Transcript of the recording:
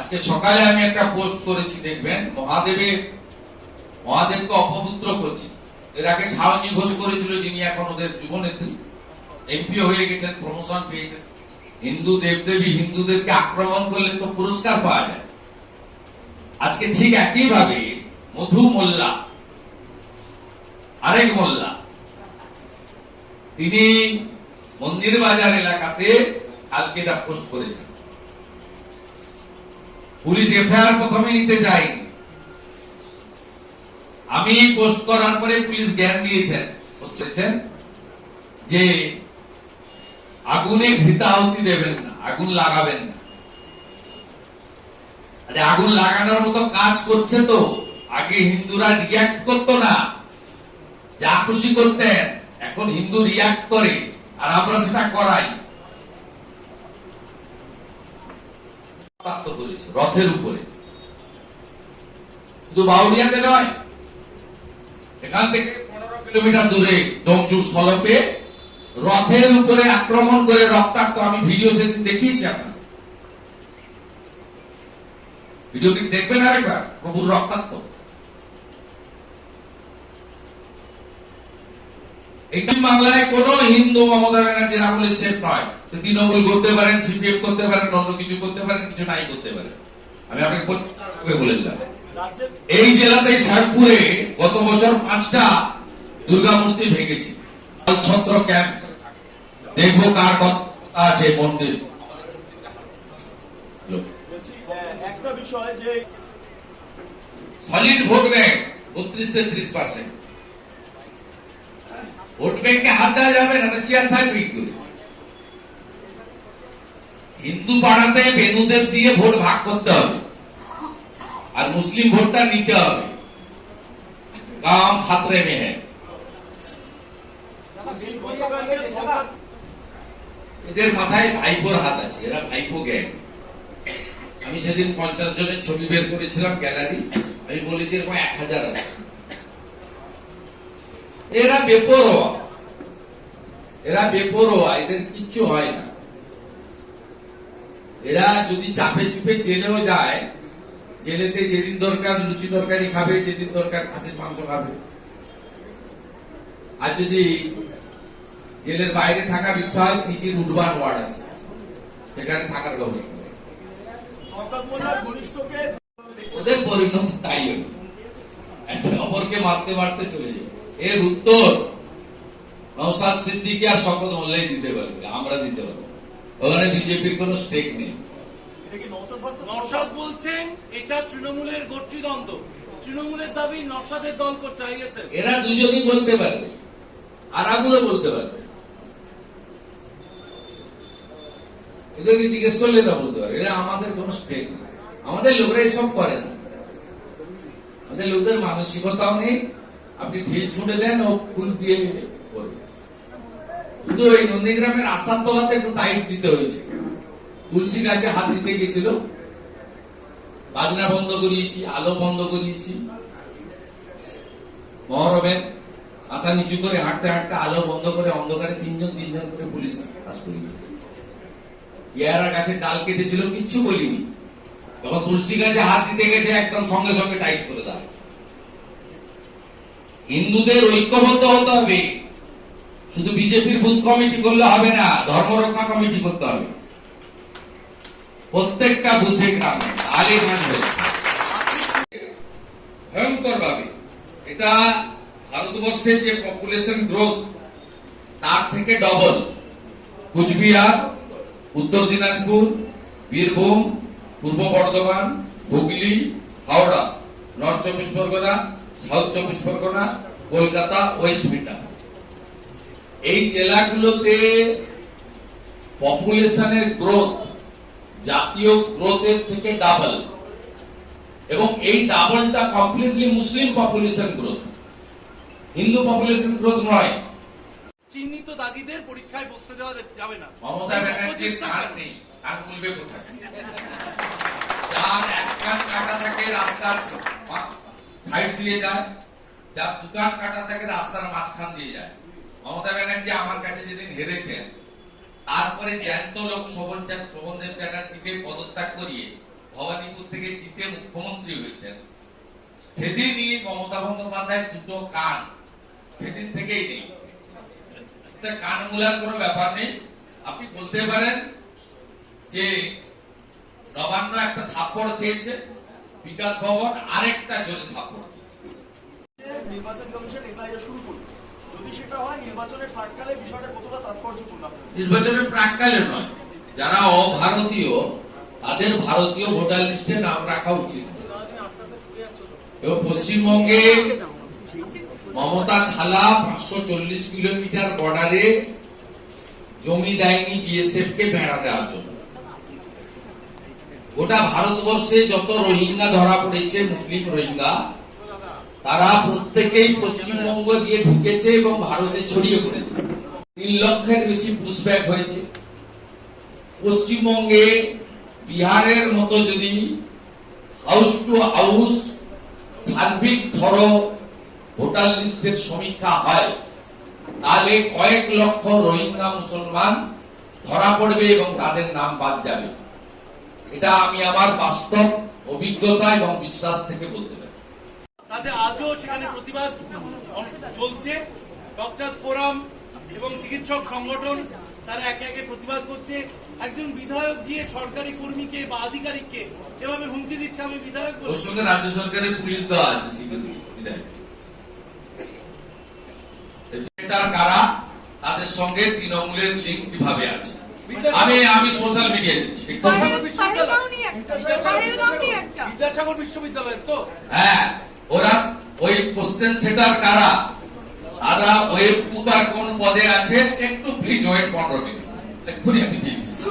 আজকে সকালে আমি একটা পোস্ট করেছি, দেখবেন মহাদেবকে অপবিত্র করছে। এর আগে শাওনি ঘোষ করেছিল, যিনি এখন ওদের যুবনেত্রী, এমপি হয়ে গেছেন, প্রমোশন পেয়েছেন। হিন্দু দেবদেবী হিন্দুদেরকে আক্রমণ করলে তো পুরস্কার পাওয়া যায়। আজকে ঠিক একইভাবে মধু মোল্লা, আরেক মোল্লা, তিনি মন্দির বাজার এলাকাতে কালকে এটা পোস্ট করেছেন। পুলিশ এফআইআর প্রথমে নিতে যায়নি, আমি পোস্ট করার পরে পুলিশ জ্ঞান দিয়েছেন, যে আগুনে ঘৃতাহুতি দেবেন না, আগুন লাগাবেন না। আগুন লাগানোর মতো কাজ করছে তো। আগে হিন্দুরা রিয়াক্ট করতো না, যা খুশি করতেন, এখন হিন্দু রিয়াক্ট করে আর আমরা সেটা করাই। রথের উপরে, শুধু বাউরিয়াতে নয়, এখান থেকে 15 কিলোমিটার দূরে জমজুর স্থলপে রথের উপরে আক্রমণ করে রক্তাক্ত, আমি ভিডিও সেদিন দেখিয়েছি আপনার, ভিডিওটি দেখবেন আরেকবার, প্রভুর রক্তাক্ত। একটি বাংলায় কোন হিন্দু মমতা ব্যানার্জির আমলে সেফ নয়। তৃণমূল করতে পারেন, সিপিএম করতে পারেন, অন্য কিছু করতে পারেন, কিছু নাই করতে পারেন। আমি আপনাকে বলে দিলাম, এই জেলাতে শেরপুরে গত বছর 5টা দুর্গা মূর্তি ভেঙেছে। ছত্র ক্যাম্প, দেখবো কার কথা আছে মন্দির। একটা বিষয় যে সলিড ভোট ব্যাংক 32-33%, ভোট ব্যাংকে হাত দেওয়া যাবে না, চেয়ার থাকবে কি করে? হিন্দু পাড়াতে বেনুদের দিয়ে ভোট ভাগ করতে হবে, আর মুসলিম ভোটটা নিতে হবে। কাম খাতরে মে হ্যায়। এদের মাথায় ভাইপোর হাত আছে, এরা ভাইপো গ্যাং। আমি সেদিন 50 জনের ছবি বের করেছিলাম গ্যালারি, আমি বলেছি এরকম 1000 আছে। এরা বেপরোয়া, এদের কিচ্ছু হয় না। এরা যদি চাপে চুপে জেলেও যায়, জেলেতে যেদিন দরকার লুচি তরকারি খাবে, যেদিন দরকার খাসির মাংস খাবে। আর যদি জেলের বাইরে থাকার ইচ্ছা হয়, পিটির উডবান ওয়ার্ড আছে, সেখানে থাকার ব্যবস্থা। ওদের পরিণতি তাই হল, একে অপরকে মারতে মারতে চলে যাবে। এর উত্তর নওশাদ সিদ্দিকী আর শওকত মোল্লাই দিতে পারবে, আমরা দিতে পারবো। ওখানে বিজেপির কোন স্টেক নেই। নওশাদ বলছেন এটা তৃণমূলের গোষ্ঠীদ্বন্দ্ব, তৃণমূলের দাবি নওশাদের দল চাইছে। এরা দুজনই বলতে পারবে, আরাগুলো বলতে পারবে। এদেরকে জিজ্ঞেস করলে এরা বলতে পারবে। এরা আমাদের কোন স্টেক নেই, আমাদের লোকরা এসব করে না। আমাদের লোকদের মানসিকতাও নেই। আপনি ঢিল ছুঁড়ে দেন, ও ফুল দিয়ে করবে। শুধু ওই নন্দীগ্রামের আসাদতলাতে একটু টাইট দিতে হয়েছে। তুলসী গাছে হাত দিতে গেছিল, বাজনা বন্ধ করিয়েছি, আলো বন্ধ করিয়েছি। মহরমের মাথা নিচু করে হাঁটতে হাঁটতে আলো বন্ধ করে অন্ধকারে তিনজন করে পুলিশ কাজ করিয়ে। পেয়ারা গাছের ডাল কেটেছিল, কিচ্ছু বলিনি। যখন তুলসী গাছে হাত দিতে গেছে, একদম সঙ্গে সঙ্গে টাইট করে দেয়। হিন্দুদের ঐক্যবদ্ধ হতে হবে। শুধু বিজেপির বুথ কমিটি করলে হবে না, ধর্মরক্ষা কমিটি করতে হবে প্রত্যেকটা বুথে গ্রামে। ভয়ঙ্কর ভাবে এটা ভারতবর্ষের যে পপুলেশন গ্রোথ, তার থেকে ডবল। কুচবিহার, উত্তর দিনাজপুর, বীরভূম, পূর্ব Bardhaman, Hooghly, Howrah, north 24 Pargana, south 24 Pargana, Kolkata, West Midland, এই জেলাগুলোতে পপুলেশনের গ্রোথ জাতীয় গ্রোথের থেকে ডাবল, এবং এই ডাবলটা completely Muslim population growth, Hindu population growth নয়। চিহ্নিত দাগিদের পরীক্ষায় বসতে দেওয়া যাবে না। মমতা ব্যানার্জির কান নেই, কান বলবে কোথায়? যার এক কান কাটা থাকে রাস্তার সাইড দিয়ে যায়, যার দু কান কাটা থাকে রাস্তার মাঝখান দিয়ে যায়। মমতা ব্যানার্জি আমার কাছে যেদিন হেরেছেন, তারপরে জ্যান্ত লোক শোভনদেব চ্যাটার্জিকে পদত্যাগ করিয়ে ভবানীপুর থেকে জিতে মুখ্যমন্ত্রী হয়েছেন, সেদিনই মমতা বন্দ্যোপাধ্যায় দুটো কান সেদিন থেকেই নেই। কান মূলার কোনো ব্যাপার নেই। আপনি বলতে পারেন যে নবান্ন একটা থাপ্পড় খেয়েছে, বিকাশ ভবন আরেকটা জোরে থাপ্পড় খেয়েছে। নির্বাচন কমিশন এসআইআর শুরু করলো, যদি সেটা হয় নির্বাচনের প্রাক্কালে বিষয়টা কতটা তাৎপর্যপূর্ণ? নির্বাচনের প্রাক্কালে নয়, যারা অভারতীয় তাদের ভারতীয় ভোটার লিস্টে নাম রাখা উচিত। এবং পশ্চিমবঙ্গে মমতা খালা 540 কিলোমিটার বর্ডারে জমি দেয়নি বিএসএফ কে বেড়া দেওয়ার জন্য। গোটা ভারতবর্ষে যত রোহিঙ্গা ধরা পড়েছে, মুসলিম রোহিঙ্গা, তারা প্রত্যেকেই পশ্চিমবঙ্গ দিয়ে ঢুকেছে এবং ভারতে ছড়িয়ে পড়েছে। 3 লক্ষের বেশি পুশব্যাক হয়েছে। পশ্চিমবঙ্গে বিহারের মতো যদি হাউস টু হাউস সার্বিক ধরো ভোটার লিস্টের সমীক্ষা হয়, তাহলে কয়েক লক্ষ রোহিঙ্গা মুসলমান ধরা পড়বে এবং তাদের নাম বাদ যাবে। এটা আমি আমার বাস্তব অভিজ্ঞতা এবং বিশ্বাস থেকে বলতে পারি। তাতে আজও সেখানে প্রতিবাদ চলছে। ডক্টরস ফোরাম এবং চিকিৎসক সংগঠন তারা একে একে প্রতিবাদ করছে। একজন বিধায়ক গিয়ে সরকারি কর্মীকে বা আধিকারিককে এভাবে হুমকি দিচ্ছে, আমি বিধায়ক বলে। ওর সঙ্গে রাজ্য সরকারের পুলিশ দেওয়া আছে বিধায়ক। এটার কারা, তাদের সঙ্গে তৃণমূলের লিঙ্ক কিভাবে আছে আমি সোশ্যাল মিডিয়া দিচ্ছি। বিদ্যাসাগর বিশ্ববিদ্যালয়ের তো হ্যাঁ, ওরা ওই কোশ্চেন সেটার কারা, তারা ওয়েব কুকার কোন পদে আছে, একটু প্লিজ ওয়েট 15 মিনিট, এক্ষুনি আমি দিয়ে দিচ্ছি।